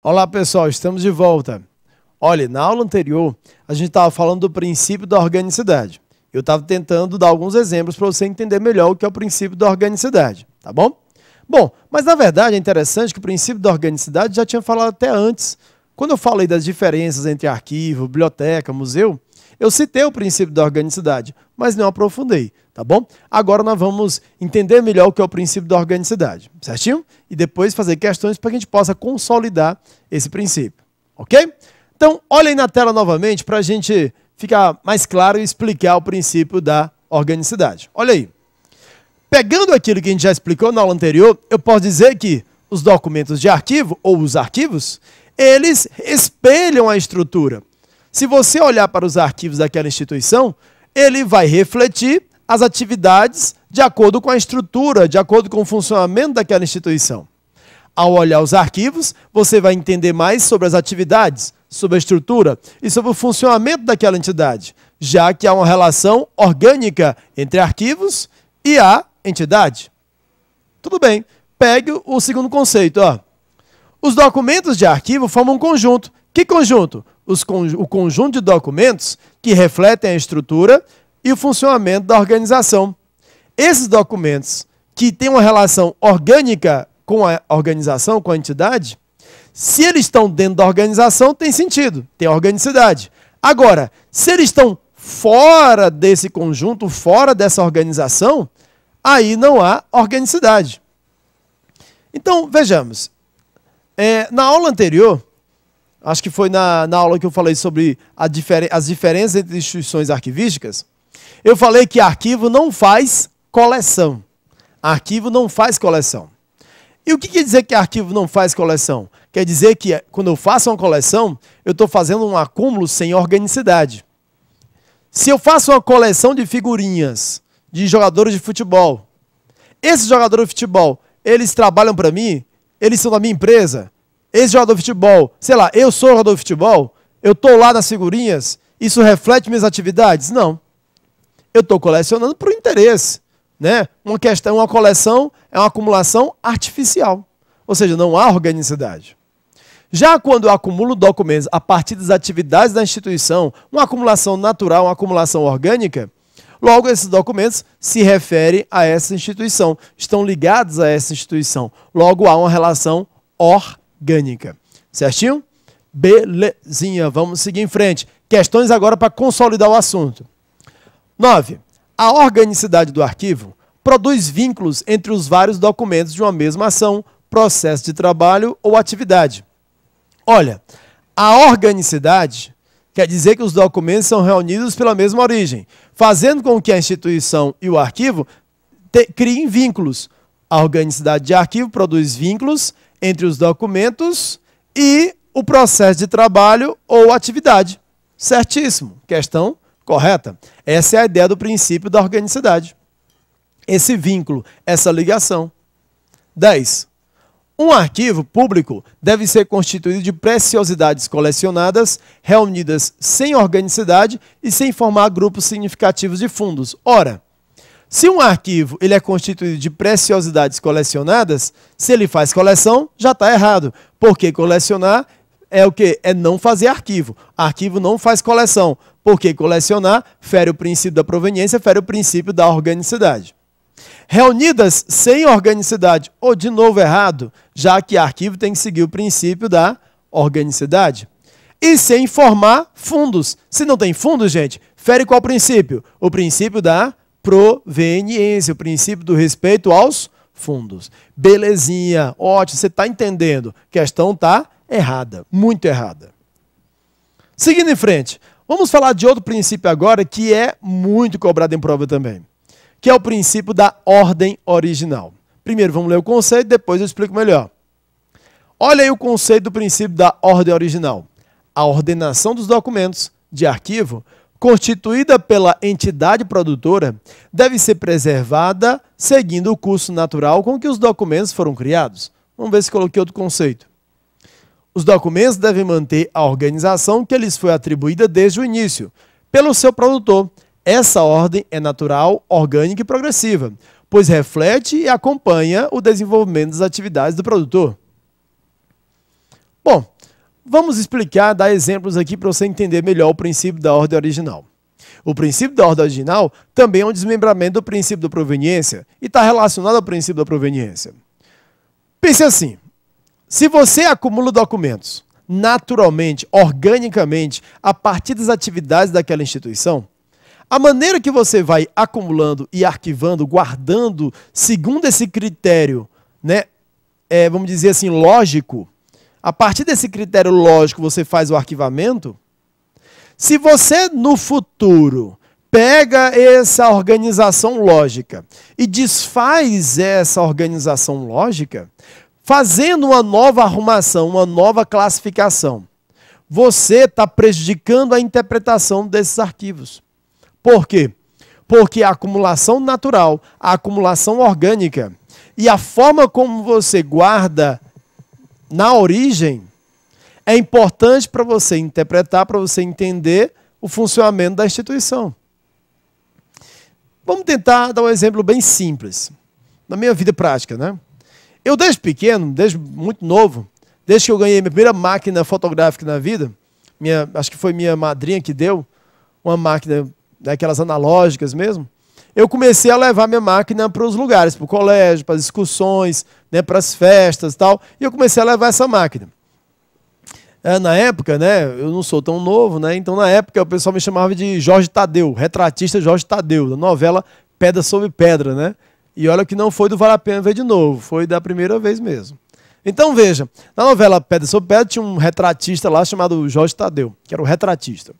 Olá pessoal, estamos de volta. Olha, na aula anterior a gente estava falando do princípio da organicidade. Eu estava tentando dar alguns exemplos para você entender melhor o que é o princípio da organicidade, tá bom? Bom, mas na verdade é interessante que o princípio da organicidade já tinha falado até antes. Quando eu falei das diferenças entre arquivo, biblioteca, museu, eu citei o princípio da organicidade, mas não aprofundei, tá bom? Agora nós vamos entender melhor o que é o princípio da organicidade, certinho? E depois fazer questões para que a gente possa consolidar esse princípio, ok? Então, olha aí na tela novamente para a gente ficar mais claro e explicar o princípio da organicidade. Olha aí. Pegando aquilo que a gente já explicou na aula anterior, eu posso dizer que os documentos de arquivo, ou os arquivos, eles espelham a estrutura. Se você olhar para os arquivos daquela instituição, ele vai refletir as atividades de acordo com a estrutura, de acordo com o funcionamento daquela instituição. Ao olhar os arquivos, você vai entender mais sobre as atividades, sobre a estrutura e sobre o funcionamento daquela entidade, já que há uma relação orgânica entre arquivos e a entidade. Tudo bem, pegue o segundo conceito. Ó. Os documentos de arquivo formam um conjunto. Que conjunto? O conjunto de documentos que refletem a estrutura e o funcionamento da organização. Esses documentos que têm uma relação orgânica com a organização, com a entidade, se eles estão dentro da organização, tem sentido, tem organicidade. Agora, se eles estão fora desse conjunto, fora dessa organização, aí não há organicidade. Então, vejamos. Na aula anterior, acho que foi na aula que eu falei sobre as diferenças entre instituições arquivísticas, eu falei que arquivo não faz coleção. Arquivo não faz coleção. E o que quer dizer que arquivo não faz coleção? Quer dizer que quando eu faço uma coleção, eu estou fazendo um acúmulo sem organicidade. Se eu faço uma coleção de figurinhas de jogadores de futebol, esses jogadores de futebol, eles trabalham para mim? Eles são da minha empresa? Esse jogador de futebol, sei lá, eu sou jogador de futebol? Eu estou lá nas figurinhas? Isso reflete minhas atividades? Não. Eu estou colecionando por interesse. Né? Uma coleção é uma acumulação artificial. Ou seja, não há organicidade. Já quando eu acumulo documentos a partir das atividades da instituição, uma acumulação natural, uma acumulação orgânica, logo esses documentos se referem a essa instituição, estão ligados a essa instituição. Logo há uma relação orgânica. Certinho? Belezinha, vamos seguir em frente. Questões agora para consolidar o assunto. 9. A organicidade do arquivo produz vínculos entre os vários documentos de uma mesma ação, processo de trabalho ou atividade. Olha, a organicidade quer dizer que os documentos são reunidos pela mesma origem, fazendo com que a instituição e o arquivo criem vínculos. A organicidade de arquivo produz vínculos entre os documentos e o processo de trabalho ou atividade. Certíssimo. Questão correta. Essa é a ideia do princípio da organicidade. Esse vínculo, essa ligação. 10. Um arquivo público deve ser constituído de preciosidades colecionadas, reunidas sem organicidade e sem formar grupos significativos de fundos. Ora, se um arquivo ele é constituído de preciosidades colecionadas, se ele faz coleção, já está errado. Porque colecionar é o quê? É não fazer arquivo. Arquivo não faz coleção. Porque colecionar fere o princípio da proveniência, fere o princípio da organicidade. Reunidas sem organicidade, ou de novo errado, já que arquivo tem que seguir o princípio da organicidade. E sem formar fundos. Se não tem fundos, gente, fere qual princípio? O princípio da proveniência, o princípio do respeito aos fundos. Belezinha, ótimo, você está entendendo. A questão está errada, muito errada. Seguindo em frente, vamos falar de outro princípio agora que é muito cobrado em prova também, que é o princípio da ordem original. Primeiro vamos ler o conceito, depois eu explico melhor. Olha aí o conceito do princípio da ordem original. A ordenação dos documentos de arquivo, constituída pela entidade produtora, deve ser preservada seguindo o curso natural com que os documentos foram criados. Vamos ver se coloquei outro conceito. Os documentos devem manter a organização que lhes foi atribuída desde o início, pelo seu produtor. Essa ordem é natural, orgânica e progressiva, pois reflete e acompanha o desenvolvimento das atividades do produtor. Bom, Vamos explicar, dar exemplos aqui para você entender melhor o princípio da ordem original. O princípio da ordem original também é um desmembramento do princípio da proveniência e está relacionado ao princípio da proveniência. Pense assim, se você acumula documentos naturalmente, organicamente, a partir das atividades daquela instituição, a maneira que você vai acumulando e arquivando, guardando, segundo esse critério, né, vamos dizer assim, lógico, a partir desse critério lógico você faz o arquivamento. Se você no futuro pega essa organização lógica e desfaz essa organização lógica, fazendo uma nova arrumação, uma nova classificação, você está prejudicando a interpretação desses arquivos. Por quê? Porque a acumulação natural, a acumulação orgânica e a forma como você guarda na origem é importante para você interpretar, para você entender o funcionamento da instituição. Vamos tentar dar um exemplo bem simples, na minha vida prática, né? Eu desde pequeno, desde muito novo, desde que eu ganhei minha primeira máquina fotográfica na vida, acho que foi minha madrinha que deu, uma máquina daquelas analógicas mesmo, eu comecei a levar minha máquina para os lugares, para o colégio, para as excursões, né, para as festas e tal, e eu comecei a levar essa máquina. Na época, né, eu não sou tão novo, né, então na época o pessoal me chamava de Jorge Tadeu, retratista Jorge Tadeu, da novela Pedra sobre Pedra, né? E olha que não foi do Vale a Pena Ver de Novo, foi da primeira vez mesmo. Então veja, na novela Pedra sobre Pedra tinha um retratista lá chamado Jorge Tadeu, que era o retratista.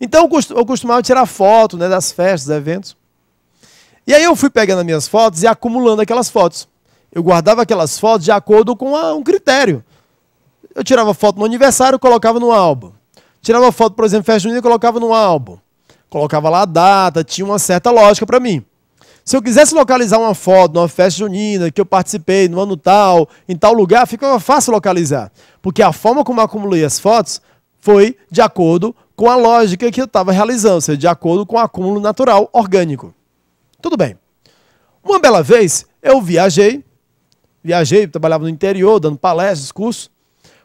Então eu costumava tirar foto, né, das festas, dos eventos. E aí eu fui pegando as minhas fotos e acumulando aquelas fotos. Eu guardava aquelas fotos de acordo com um critério. Eu tirava foto no aniversário e colocava no álbum. Tirava foto, por exemplo, festa junina e colocava no álbum. Colocava lá a data, tinha uma certa lógica para mim. Se eu quisesse localizar uma foto numa festa junina que eu participei no ano tal, em tal lugar, ficava fácil localizar. Porque a forma como eu acumulei as fotos foi de acordo com a lógica que eu estava realizando, ou seja, de acordo com o acúmulo natural orgânico. Tudo bem. Uma bela vez, eu viajei, trabalhava no interior, dando palestras, cursos.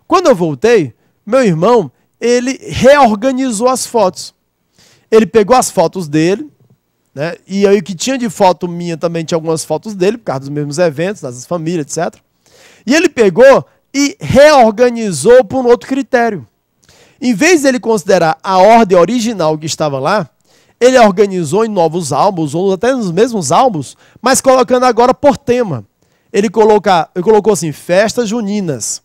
Quando eu voltei, meu irmão, ele reorganizou as fotos. Ele pegou as fotos dele, né, e aí o que tinha de foto minha também tinha algumas fotos dele, por causa dos mesmos eventos, das famílias, etc. E ele pegou e reorganizou por um outro critério. Em vez de ele considerar a ordem original que estava lá, ele organizou em novos álbuns, ou até nos mesmos álbuns, mas colocando agora por tema. Ele colocou assim, festas juninas,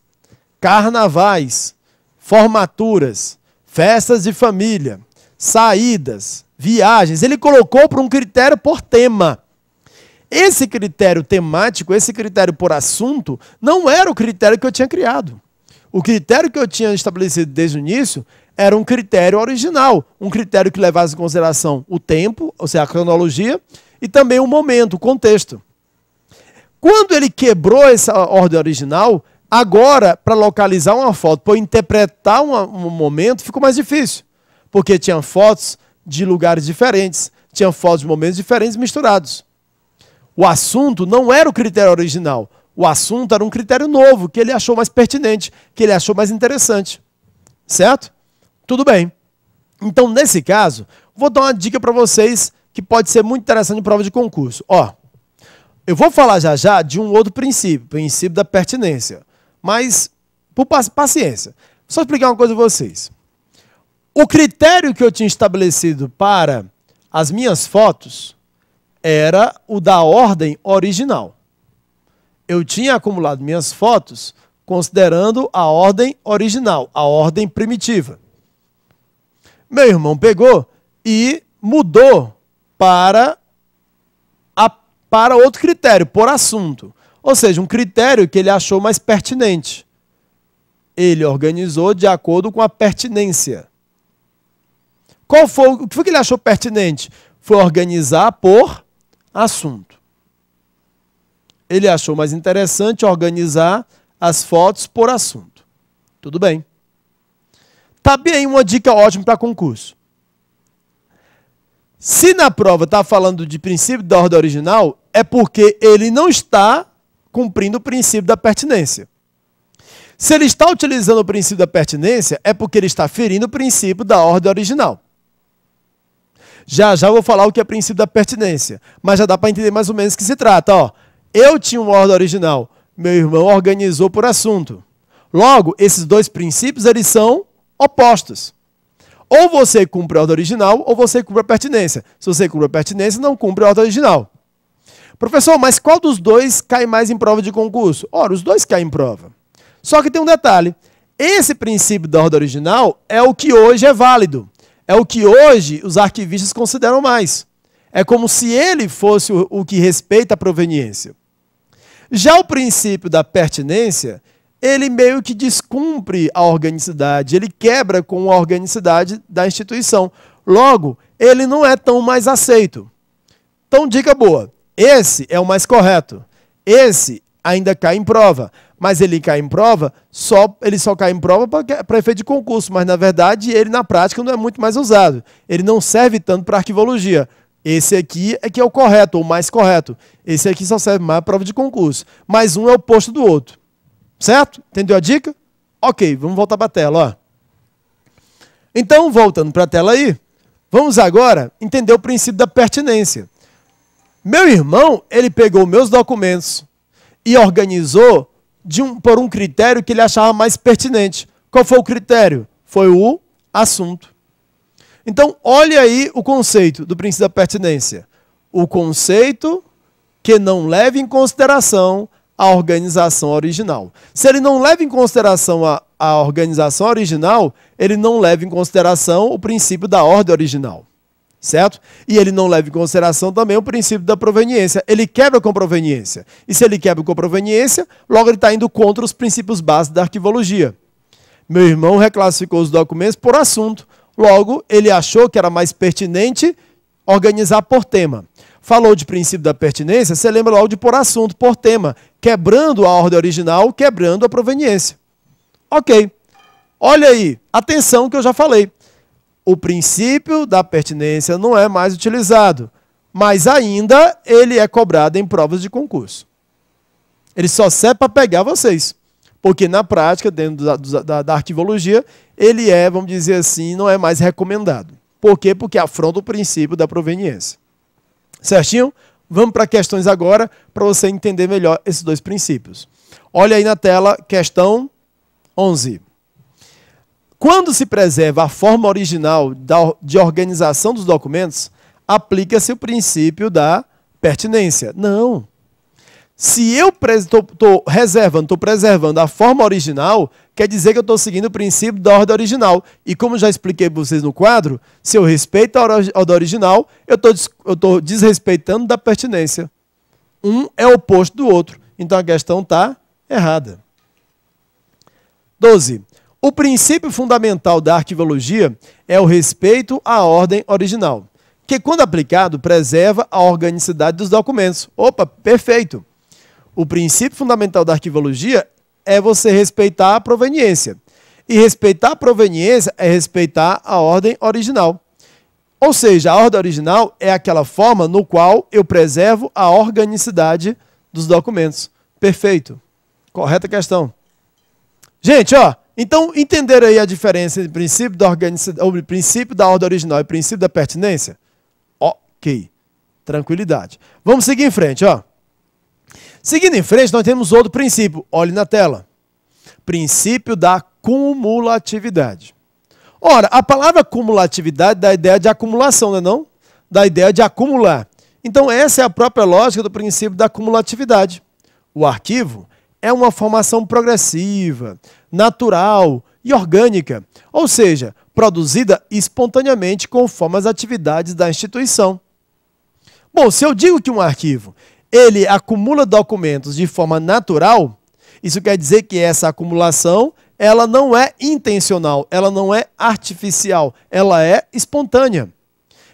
carnavais, formaturas, festas de família, saídas, viagens. Ele colocou para um critério por tema. Esse critério temático, esse critério por assunto, não era o critério que eu tinha criado. O critério que eu tinha estabelecido desde o início era um critério original, um critério que levasse em consideração o tempo, ou seja, a cronologia, e também o momento, o contexto. Quando ele quebrou essa ordem original, agora, para localizar uma foto, para interpretar um momento, ficou mais difícil. Porque tinha fotos de lugares diferentes, tinha fotos de momentos diferentes misturados. O assunto não era o critério original. O assunto era um critério novo, que ele achou mais pertinente, que ele achou mais interessante. Certo? Tudo bem. Então, nesse caso, vou dar uma dica para vocês que pode ser muito interessante em prova de concurso. Ó, eu vou falar já já de um outro princípio, princípio da pertinência. Mas, por paciência, só explicar uma coisa para vocês. O critério que eu tinha estabelecido para as minhas fotos era o da ordem original. Eu tinha acumulado minhas fotos considerando a ordem original, a ordem primitiva. Meu irmão pegou e mudou para outro critério, por assunto. Ou seja, um critério que ele achou mais pertinente. Ele organizou de acordo com a pertinência. O que foi que ele achou pertinente? Foi organizar por assunto. Ele achou mais interessante organizar as fotos por assunto. Tudo bem. Tá bem, uma dica ótima para concurso. Se na prova está falando de princípio da ordem original, é porque ele não está cumprindo o princípio da pertinência. Se ele está utilizando o princípio da pertinência, é porque ele está ferindo o princípio da ordem original. Já já eu vou falar o que é o princípio da pertinência, mas já dá para entender mais ou menos o que se trata. Ó, eu tinha uma ordem original, meu irmão organizou por assunto. Logo, esses dois princípios eles são opostos. Ou você cumpre a ordem original, ou você cumpre a pertinência. Se você cumpre a pertinência, não cumpre a ordem original. Professor, mas qual dos dois cai mais em prova de concurso? Ora, os dois caem em prova. Só que tem um detalhe. Esse princípio da ordem original é o que hoje é válido. É o que hoje os arquivistas consideram mais. É como se ele fosse o que respeita a proveniência. Já o princípio da pertinência, ele meio que descumpre a organicidade, ele quebra com a organicidade da instituição. Logo, ele não é tão mais aceito. Então, dica boa, esse é o mais correto. Esse ainda cai em prova, mas ele cai em prova, ele só cai em prova para efeito de concurso, mas na verdade ele na prática não é muito mais usado. Ele não serve tanto para arquivologia. Esse aqui é que é o correto, ou o mais correto. Esse aqui só serve mais para prova de concurso. Mas um é o oposto do outro. Certo? Entendeu a dica? Ok, vamos voltar para a tela. Ó. Então, voltando para a tela aí, vamos agora entender o princípio da pertinência. Meu irmão, ele pegou meus documentos e organizou por um critério que ele achava mais pertinente. Qual foi o critério? Foi o assunto. Então, olha aí o conceito do princípio da pertinência. O conceito que não leva em consideração a organização original. Se ele não leva em consideração a organização original, ele não leva em consideração o princípio da ordem original. Certo? E ele não leva em consideração também o princípio da proveniência. Ele quebra com proveniência. E se ele quebra com proveniência, logo ele está indo contra os princípios básicos da arquivologia. Meu irmão reclassificou os documentos por assunto. Logo, ele achou que era mais pertinente organizar por tema. Falou de princípio da pertinência, você lembra logo de por assunto, por tema, quebrando a ordem original, quebrando a proveniência. Ok. Olha aí, atenção que eu já falei. O princípio da pertinência não é mais utilizado, mas ainda ele é cobrado em provas de concurso. Ele só serve para pegar vocês, porque na prática, dentro da arquivologia, ele é, vamos dizer assim, não é mais recomendado. Por quê? Porque afronta o princípio da proveniência. Certinho? Vamos para questões agora, para você entender melhor esses dois princípios. Olha aí na tela, questão 11. Quando se preserva a forma original de organização dos documentos, aplica-se o princípio da pertinência. Não. Se eu estou preservando a forma original, quer dizer que eu estou seguindo o princípio da ordem original. E como já expliquei para vocês no quadro, se eu respeito a ordem original, eu estou desrespeitando da pertinência. Um é o oposto do outro. Então a questão está errada. 12. O princípio fundamental da arquivologia é o respeito à ordem original, que, quando aplicado, preserva a organicidade dos documentos. Opa, perfeito! O princípio fundamental da arquivologia é você respeitar a proveniência. E respeitar a proveniência é respeitar a ordem original. Ou seja, a ordem original é aquela forma no qual eu preservo a organicidade dos documentos. Perfeito. Correta questão. Gente, ó, então entenderam aí a diferença entre o princípio da ordem original e o princípio da pertinência? Ok. Tranquilidade. Vamos seguir em frente, ó. Seguindo em frente, nós temos outro princípio. Olhe na tela. Princípio da cumulatividade. Ora, a palavra cumulatividade dá a ideia de acumulação, não é não? Dá a ideia de acumular. Então, essa é a própria lógica do princípio da cumulatividade. O arquivo é uma formação progressiva, natural e orgânica, ou seja, produzida espontaneamente conforme as atividades da instituição. Bom, se eu digo que um arquivo ele acumula documentos de forma natural, isso quer dizer que essa acumulação ela não é intencional, ela não é artificial, ela é espontânea.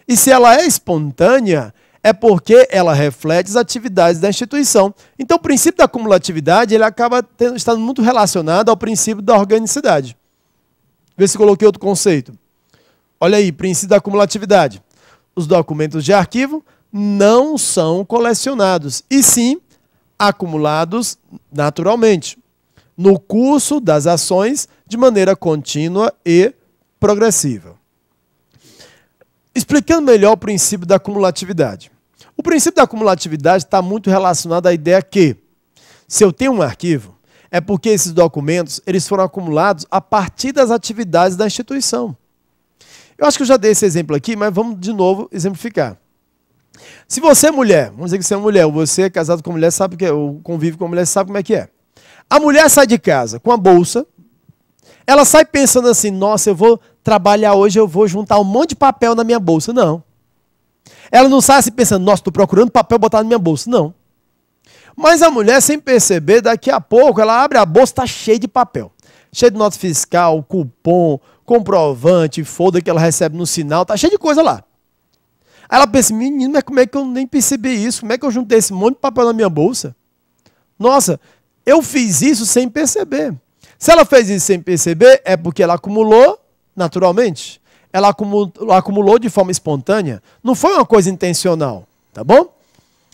E se ela é espontânea, é porque ela reflete as atividades da instituição. Então, o princípio da cumulatividade ele acaba estando muito relacionado ao princípio da organicidade. Vê se coloquei outro conceito. Olha aí, princípio da cumulatividade. Os documentos de arquivo não são colecionados, e sim acumulados naturalmente. no curso das ações de maneira contínua e progressiva. Explicando melhor o princípio da cumulatividade. O princípio da cumulatividade está muito relacionado à ideia que, se eu tenho um arquivo, é porque esses documentos eles foram acumulados a partir das atividades da instituição. Eu acho que eu já dei esse exemplo aqui, mas vamos de novo exemplificar. Se você é mulher, vamos dizer que você é mulher, ou você é casado com mulher, sabe o que é, ou convive com mulher, sabe como é que é. A mulher sai de casa com a bolsa, ela sai pensando assim, nossa, eu vou trabalhar hoje, eu vou juntar um monte de papel na minha bolsa. Não. Ela não sai assim pensando, nossa, estou procurando papel botar na minha bolsa. Não. Mas a mulher, sem perceber, daqui a pouco, ela abre a bolsa, está cheia de papel. Cheio de nota fiscal, cupom, comprovante, folder que ela recebe no sinal, está cheio de coisa lá. Aí ela pensa, menino, mas como é que eu nem percebi isso? Como é que eu juntei esse monte de papel na minha bolsa? Nossa, eu fiz isso sem perceber. Se ela fez isso sem perceber, é porque ela acumulou naturalmente. Ela acumulou de forma espontânea. Não foi uma coisa intencional, tá bom?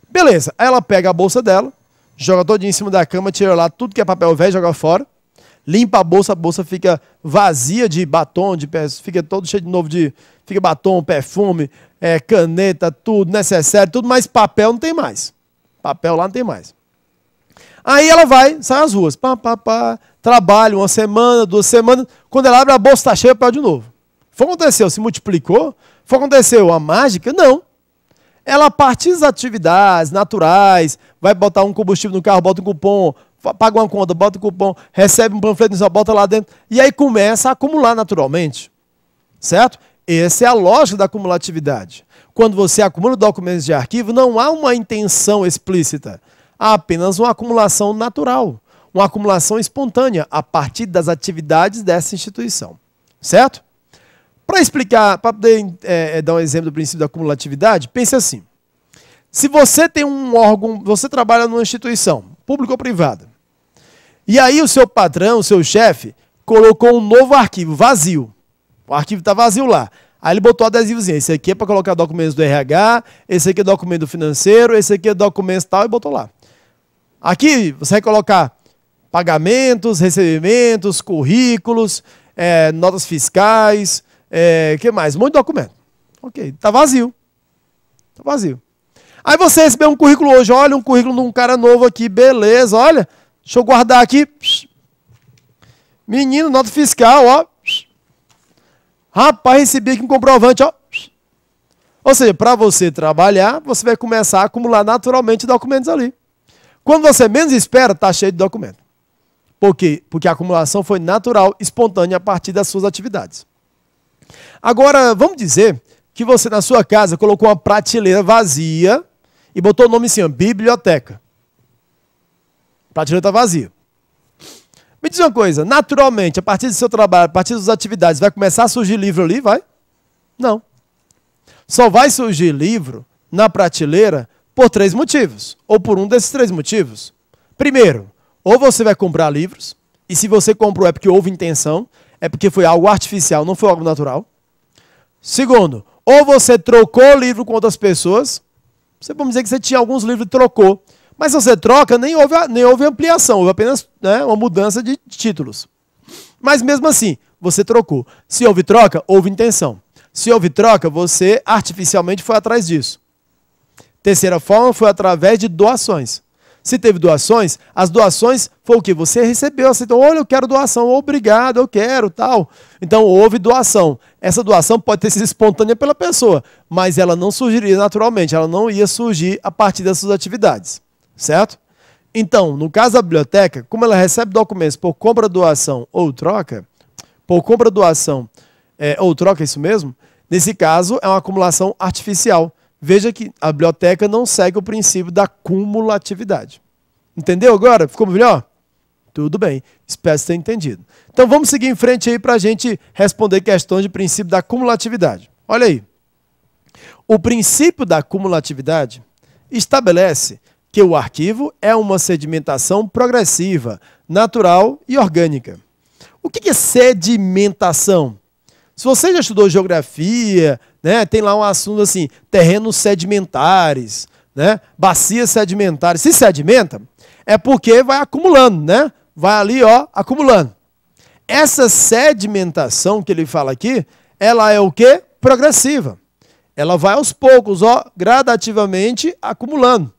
Beleza, aí ela pega a bolsa dela, joga todinha em cima da cama, tira lá tudo que é papel velho, joga fora. Limpa a bolsa fica vazia de batom, fica todo cheio de novo fica batom, perfume, caneta, tudo necessário, tudo, mas papel não tem mais. Papel lá não tem mais. Aí ela sai às ruas, trabalha uma semana, 2 semanas, quando ela abre a bolsa está cheia de papel de novo. Foi aconteceu, se multiplicou? Foi aconteceu a mágica? Não. Ela, a partir das atividades naturais, vai botar um combustível no carro, bota um cupom, paga uma conta, bota um cupom, recebe um panfleto, bota lá dentro, e aí começa a acumular naturalmente. Certo? Essa é a lógica da cumulatividade. Quando você acumula documentos de arquivo, não há uma intenção explícita. Há apenas uma acumulação natural, uma acumulação espontânea, a partir das atividades dessa instituição. Certo? Para explicar, para poder dar um exemplo do princípio da cumulatividade, pense assim. Se você tem um órgão, você trabalha numa instituição, pública ou privada, e aí o seu patrão, o seu chefe, colocou um novo arquivo vazio. O arquivo está vazio lá. Aí ele botou adesivozinho. Esse aqui é para colocar documentos do RH, esse aqui é documento financeiro, esse aqui é documento tal, e botou lá. Aqui você vai colocar pagamentos, recebimentos, currículos, notas fiscais, que mais? Um monte de documento. Ok, está vazio. Está vazio. Aí você recebeu um currículo hoje, olha, um currículo de um cara novo aqui, beleza, olha, deixa eu guardar aqui. Menino, nota fiscal, ó. Rapaz, recebi aqui um comprovante, ó. Ou seja, para você trabalhar, você vai começar a acumular naturalmente documentos ali. Quando você menos espera, está cheio de documento. Por quê? Porque a acumulação foi natural, espontânea, a partir das suas atividades. Agora, vamos dizer que você na sua casa colocou uma prateleira vazia e botou o nome assim, ó, biblioteca. A prateleira está vazia. Me diz uma coisa, naturalmente, a partir do seu trabalho, a partir das atividades, vai começar a surgir livro ali? Vai? Não. Só vai surgir livro na prateleira por 3 motivos, ou por um desses 3 motivos. Primeiro, ou você vai comprar livros, e se você comprou é porque houve intenção, é porque foi algo artificial, não foi algo natural. Segundo, ou você trocou o livro com outras pessoas, você pode dizer que você tinha alguns livros e trocou, mas se você troca, nem houve ampliação, houve apenas uma mudança de títulos. Mas mesmo assim, você trocou. Se houve troca, houve intenção. Se houve troca, você artificialmente foi atrás disso. Terceira forma foi através de doações. Se teve doações, as doações foi o que? Você recebeu, aceitou, olha, eu quero doação, obrigado, eu quero, tal. Então houve doação. Essa doação pode ter sido espontânea pela pessoa, mas ela não surgiria naturalmente, ela não ia surgir a partir das suas atividades. Certo? Então, no caso da biblioteca, como ela recebe documentos por compra, doação ou troca, é isso mesmo? Nesse caso, é uma acumulação artificial. Veja que a biblioteca não segue o princípio da cumulatividade. Entendeu agora? Ficou melhor? Tudo bem. Espero que tenha entendido. Então, vamos seguir em frente aí para a gente responder questões de princípio da cumulatividade. Olha aí. O princípio da cumulatividade estabelece que o arquivo é uma sedimentação progressiva, natural e orgânica. O que é sedimentação? Se você já estudou geografia, né, tem lá um assunto assim, terrenos sedimentares, né, bacias sedimentares. Se sedimenta, é porque vai acumulando, né? vai ali, ó, acumulando. Essa sedimentação que ele fala aqui, ela é o quê? Progressiva. Ela vai aos poucos, ó, gradativamente acumulando.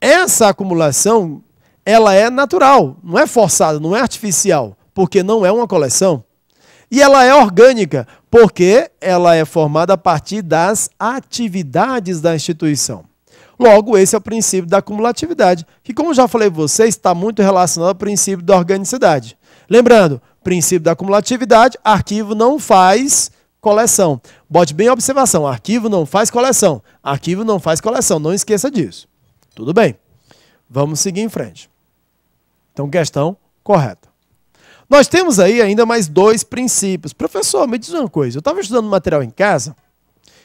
Essa acumulação, ela é natural, não é forçada, não é artificial, porque não é uma coleção. E ela é orgânica, porque ela é formada a partir das atividades da instituição. Logo, esse é o princípio da acumulatividade, que, como já falei para vocês, está muito relacionado ao princípio da organicidade. Lembrando, princípio da acumulatividade, arquivo não faz coleção. Bote bem a observação, arquivo não faz coleção. Arquivo não faz coleção, não esqueça disso. Tudo bem, vamos seguir em frente. Então, questão correta. Nós temos aí ainda mais 2 princípios. Professor, me diz uma coisa, eu estava estudando material em casa,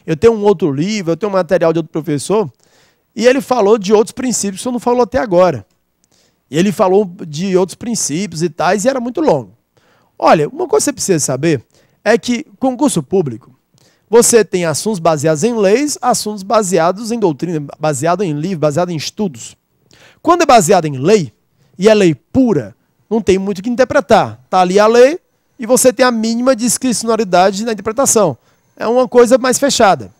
eu tenho um outro livro, eu tenho um material de outro professor, e ele falou de outros princípios que eu não falou até agora. E ele falou de outros princípios e tais, e era muito longo. Olha, uma coisa que você precisa saber é que, concurso público, você tem assuntos baseados em leis, assuntos baseados em doutrina, baseado em livro, baseado em estudos. Quando é baseado em lei, e é lei pura, não tem muito o que interpretar. Está ali a lei e você tem a mínima discricionariedade na interpretação. É uma coisa mais fechada.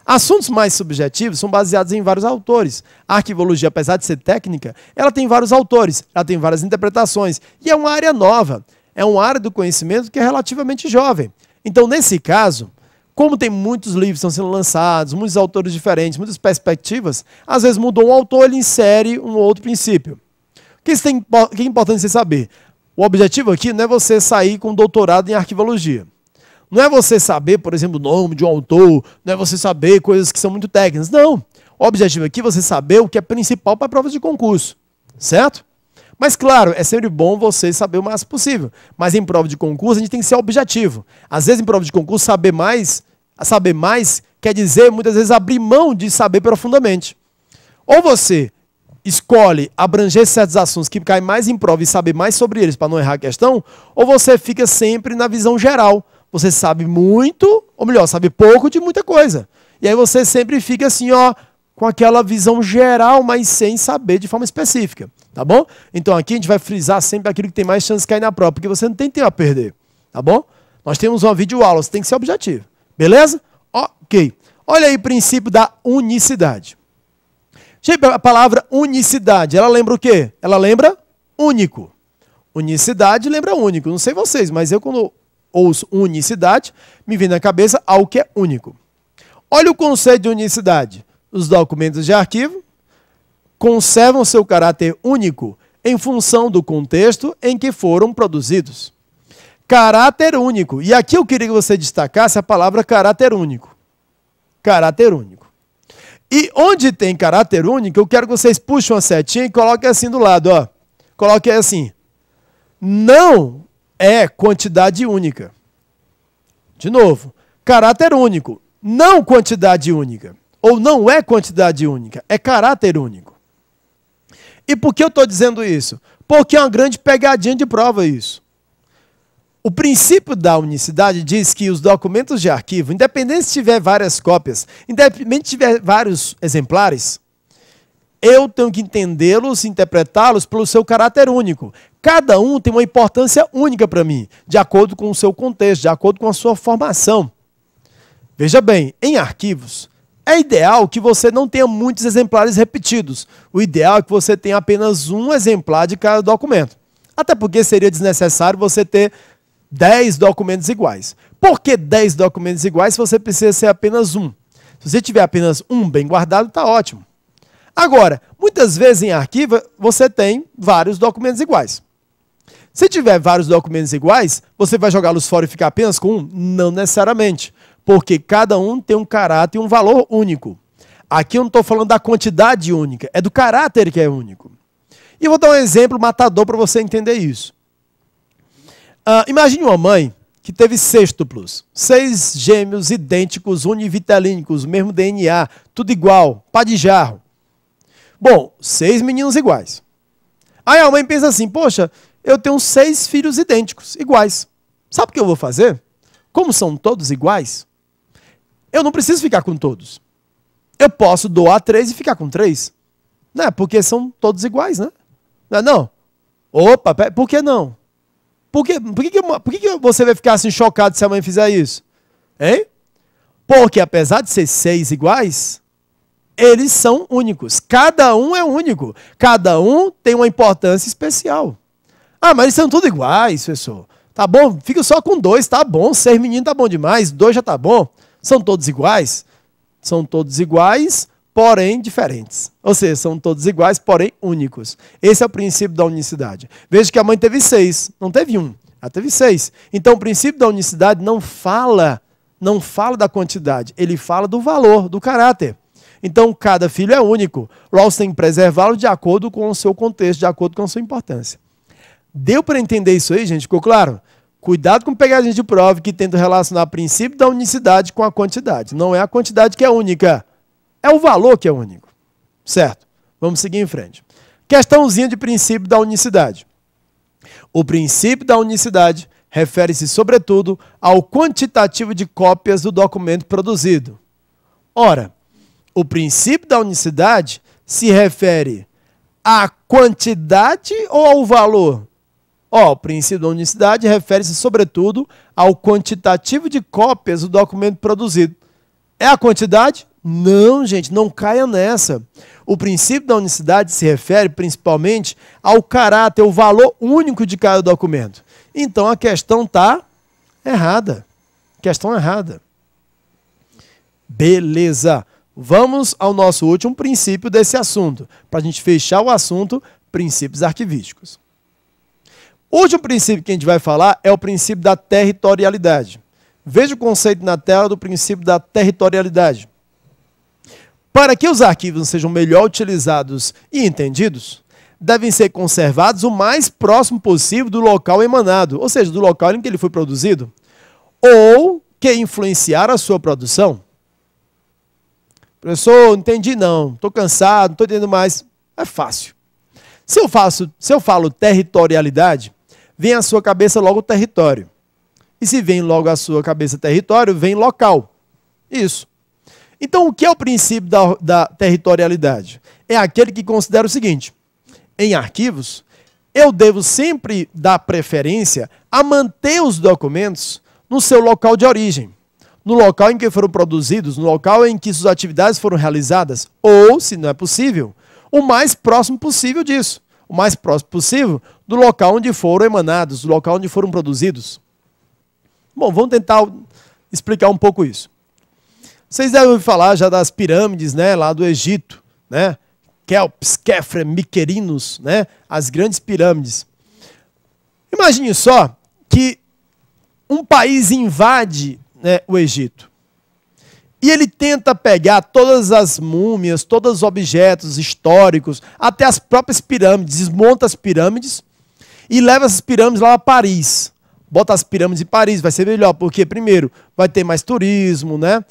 Assuntos mais subjetivos são baseados em vários autores. A arquivologia, apesar de ser técnica, ela tem vários autores, ela tem várias interpretações. E é uma área nova, é uma área do conhecimento que é relativamente jovem. Então, nesse caso, como tem muitos livros que estão sendo lançados, muitos autores diferentes, muitas perspectivas, às vezes mudou um autor, ele insere um outro princípio. O que é importante você saber? O objetivo aqui não é você sair com doutorado em arquivologia. Não é você saber, por exemplo, o nome de um autor, não é você saber coisas que são muito técnicas. Não. O objetivo aqui é você saber o que é principal para provas de concurso. Certo? Mas, claro, é sempre bom você saber o máximo possível. Mas em prova de concurso, a gente tem que ser objetivo. Às vezes, em prova de concurso, saber mais quer dizer, muitas vezes, abrir mão de saber profundamente. Ou você escolhe abranger certos assuntos que caem mais em prova e saber mais sobre eles para não errar a questão, ou você fica sempre na visão geral. Você sabe muito, ou melhor, sabe pouco de muita coisa. E aí você sempre fica assim, ó, com aquela visão geral, mas sem saber de forma específica, tá bom? Então aqui a gente vai frisar sempre aquilo que tem mais chance de cair na prova, porque você não tem tempo a perder, tá bom? Nós temos uma videoaula, você tem que ser objetivo, beleza? Ok. Olha aí o princípio da unicidade. Gente, a palavra unicidade, ela lembra o quê? Ela lembra único. Unicidade lembra único. Não sei vocês, mas eu quando ouço unicidade, me vem na cabeça algo que é único. Olha o conceito de unicidade. Os documentos de arquivo conservam seu caráter único em função do contexto em que foram produzidos. Caráter único. E aqui eu queria que você destacasse a palavra caráter único. Caráter único. E onde tem caráter único, eu quero que vocês puxem uma setinha e coloquem assim do lado, ó. Coloquem assim. Não é quantidade única. De novo, caráter único, não quantidade única. Ou não é quantidade única, é caráter único. E por que eu estou dizendo isso? Porque é uma grande pegadinha de prova isso. O princípio da unicidade diz que os documentos de arquivo, independente se tiver várias cópias, independente se tiver vários exemplares, eu tenho que entendê-los, interpretá-los pelo seu caráter único. Cada um tem uma importância única para mim, de acordo com o seu contexto, de acordo com a sua formação. Veja bem, em arquivos, é ideal que você não tenha muitos exemplares repetidos. O ideal é que você tenha apenas um exemplar de cada documento. Até porque seria desnecessário você ter 10 documentos iguais. Por que 10 documentos iguais se você precisa ser apenas um? Se você tiver apenas um bem guardado, está ótimo. Agora, muitas vezes em arquivo, você tem vários documentos iguais. Se tiver vários documentos iguais, você vai jogá-los fora e ficar apenas com um? Não necessariamente, porque cada um tem um caráter e um valor único. Aqui eu não estou falando da quantidade única, é do caráter que é único. E eu vou dar um exemplo matador para você entender isso. Imagine uma mãe que teve sêxtuplos, 6 gêmeos idênticos, univitelínicos, mesmo DNA, tudo igual, pá de jarro. Bom, 6 meninos iguais. Aí a mãe pensa assim, poxa, eu tenho 6 filhos idênticos, iguais. Sabe o que eu vou fazer? Como são todos iguais, eu não preciso ficar com todos. Eu posso doar 3 e ficar com 3. Né? Porque são todos iguais, né? Não é não? Opa, por que não? Por que você vai ficar assim chocado se a mãe fizer isso? Hein? Porque apesar de ser 6 iguais, eles são únicos. Cada um é único. Cada um tem uma importância especial. Ah, mas eles são tudo iguais, professor. Tá bom, fica só com 2, tá bom. 6 meninos tá bom demais, 2 já tá bom. São todos iguais? São todos iguais, porém diferentes. Ou seja, são todos iguais, porém únicos. Esse é o princípio da unicidade. Veja que a mãe teve 6, não teve 1. Ela teve 6. Então o princípio da unicidade não fala da quantidade, ele fala do valor, do caráter. Então cada filho é único. Logo você tem que preservá-lo de acordo com o seu contexto, de acordo com a sua importância. Deu para entender isso aí, gente? Ficou claro? Cuidado com pegadinhas de prova que tentam relacionar o princípio da unicidade com a quantidade. Não é a quantidade que é única, é o valor que é único. Certo? Vamos seguir em frente. Questãozinha de princípio da unicidade. O princípio da unicidade refere-se, sobretudo, ao quantitativo de cópias do documento produzido. Ora, o princípio da unicidade se refere à quantidade ou ao valor? O princípio da unicidade refere-se, sobretudo, ao quantitativo de cópias do documento produzido. É a quantidade? Não, gente, não caia nessa. O princípio da unicidade se refere, principalmente, ao caráter, o valor único de cada documento. Então, a questão está errada. Questão errada. Beleza. Vamos ao nosso último princípio desse assunto, para a gente fechar o assunto, princípios arquivísticos. O último princípio que a gente vai falar é o princípio da territorialidade. Veja o conceito na tela do princípio da territorialidade. Para que os arquivos sejam melhor utilizados e entendidos, devem ser conservados o mais próximo possível do local emanado, ou seja, do local em que ele foi produzido, ou que influenciar a sua produção. Professor, não entendi não, estou cansado, não estou entendendo mais. É fácil. Se eu falo territorialidade, vem à sua cabeça logo o território. E se vem logo à sua cabeça território, vem local. Isso. Então, o que é o princípio da territorialidade? É aquele que considera o seguinte: em arquivos, eu devo sempre dar preferência a manter os documentos no seu local de origem, no local em que foram produzidos, no local em que suas atividades foram realizadas, ou, se não é possível, o mais próximo possível disso, o mais próximo possível do local onde foram emanados, do local onde foram produzidos. Bom, vamos tentar explicar um pouco isso. Vocês devem ouvir falar já das pirâmides, né, lá do Egito, né? Kelps, Khafre, Miquerinos, né? As grandes pirâmides. Imagine só que um país invade, né, o Egito. E ele tenta pegar todas as múmias, todos os objetos históricos, até as próprias pirâmides, desmonta as pirâmides e leva essas pirâmides lá a Paris. Bota as pirâmides em Paris, vai ser melhor, porque primeiro vai ter mais turismo, né?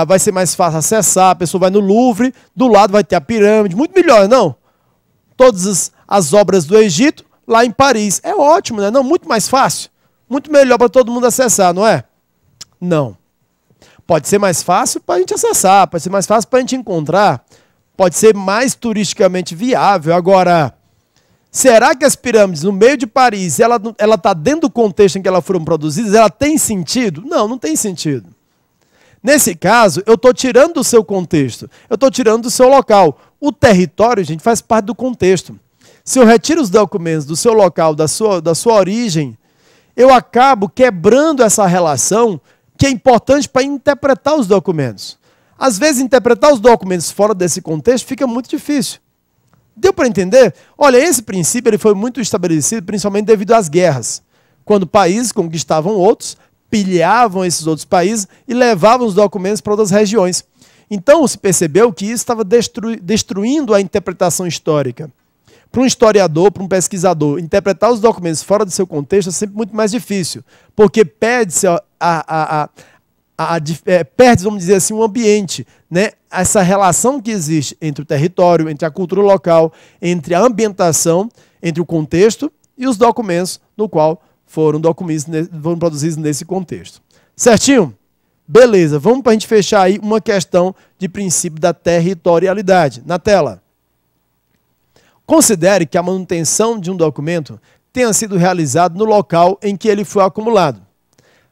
Vai ser mais fácil acessar, a pessoa vai no Louvre, do lado vai ter a pirâmide, muito melhor, não? Todas as obras do Egito lá em Paris. É ótimo, né? Não, muito mais fácil, muito melhor para todo mundo acessar, não é? Não. Pode ser mais fácil para a gente acessar, pode ser mais fácil para a gente encontrar, pode ser mais turisticamente viável. Agora, será que as pirâmides no meio de Paris, ela está dentro do contexto em que elas foram produzidas, ela tem sentido? Não, não tem sentido. Nesse caso, eu estou tirando do seu contexto, eu estou tirando do seu local. O território, gente, faz parte do contexto. Se eu retiro os documentos do seu local, da sua origem, eu acabo quebrando essa relação que é importante para interpretar os documentos. Às vezes, interpretar os documentos fora desse contexto fica muito difícil. Deu para entender? Olha, esse princípio ele foi muito estabelecido principalmente devido às guerras, quando países conquistavam outros, pilhavam esses outros países e levavam os documentos para outras regiões. Então, se percebeu que isso estava destruindo a interpretação histórica. Para um historiador, para um pesquisador, interpretar os documentos fora do seu contexto é sempre muito mais difícil, porque perde-se perde, vamos dizer assim, um ambiente, né? Essa relação que existe entre o território, entre a cultura local, entre a ambientação, entre o contexto e os documentos no qual foram produzidos nesse contexto. Certinho? Beleza, vamos para a gente fechar aí uma questão de princípio da territorialidade. Na tela. Considere que a manutenção de um documento tenha sido realizada no local em que ele foi acumulado.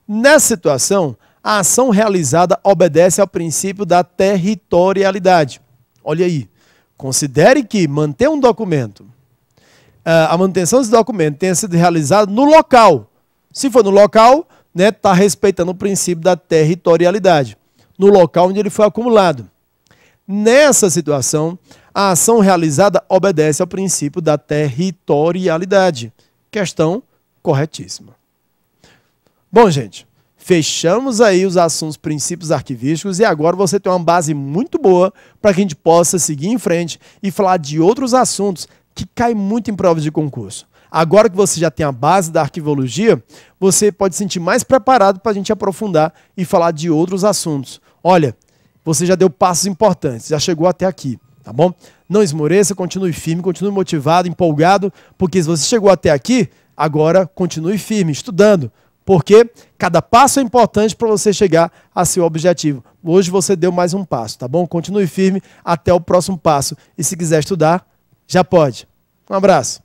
Nessa situação, a ação realizada obedece ao princípio da territorialidade. Olha aí, considere que manter um documento, a manutenção desse documento tenha sido realizada no local. Se for no local, está respeitando o princípio da territorialidade, no local onde ele foi acumulado. Nessa situação, a ação realizada obedece ao princípio da territorialidade. Questão corretíssima. Bom, gente, fechamos aí os assuntos princípios arquivísticos e agora você tem uma base muito boa para que a gente possa seguir em frente e falar de outros assuntos que caem muito em provas de concurso. Agora que você já tem a base da arquivologia, você pode se sentir mais preparado para a gente aprofundar e falar de outros assuntos. Olha, você já deu passos importantes, já chegou até aqui, tá bom? Não esmoreça, continue firme, continue motivado, empolgado, porque se você chegou até aqui, agora continue firme, estudando, porque cada passo é importante para você chegar a seu objetivo. Hoje você deu mais um passo, tá bom? Continue firme até o próximo passo. E se quiser estudar, já pode. Um abraço.